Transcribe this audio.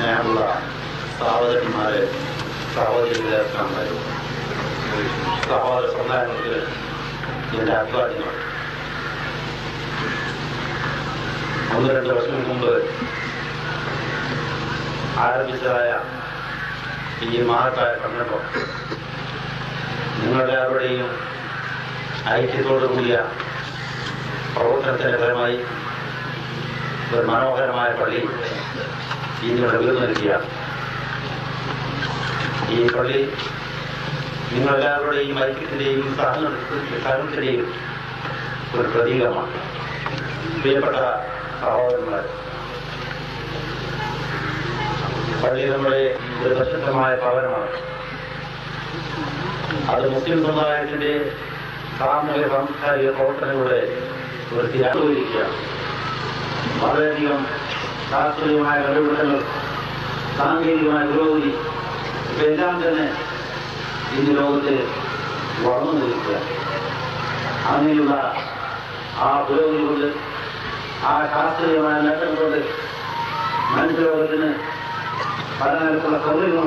സ്നേഹമുള്ള സഹോദരന്മാരെ, സഹോദരിമാരെ, സഹോദര സമുദായങ്ങൾക്ക് എൻ്റെ അഭിവാദ്യങ്ങൾ. 1-2 വർഷം മുമ്പ് ആരംഭിച്ചതായ ഈ മഹത്തായ സംരംഭം നിങ്ങളെല്ലാവരുടെയും ഐക്യത്തോടു കൂടിയ പ്രവർത്തനത്തിൻ്റെ ഫലമായി ഒരു മനോഹരമായ പള്ളി ഇന്നിവിടെ വീട് നൽകിയ ഈ പള്ളി നിങ്ങളെല്ലാവരുടെയും ഐക്യത്തിൻ്റെയും സഹനത്തിൻ്റെയും ഒരു പ്രതീകമാണ്. പ്രിയപ്പെട്ട സഹോദരന്മാർ, പള്ളി നമ്മുടെ ഒരു പ്രശസ്തമായ ഭവനമാണ്. അത് മുസ്ലിം സമുദായത്തിൻ്റെ സാമൂഹിക സാംസ്കാരിക പ്രവർത്തനങ്ങളുടെ ഒരു ത്യാഗിക്കുകയാണ്. വളരെയധികം ശാസ്ത്രീയമായ കണ്ടുപിടുത്തങ്ങൾ, സാങ്കേതികമായ പുരോഗതി ഇവയെല്ലാം തന്നെ ഇന്ന് ലോകത്ത് വളർന്നു നിൽക്കുക. അങ്ങനെയുള്ള ആ പുരോഗതി കൊണ്ട്, ആ ശാസ്ത്രീയമായ നേട്ടം കൊണ്ട് മനുഷ്യലോകത്തിന് പല നിരക്കുള്ള സൗകര്യങ്ങൾ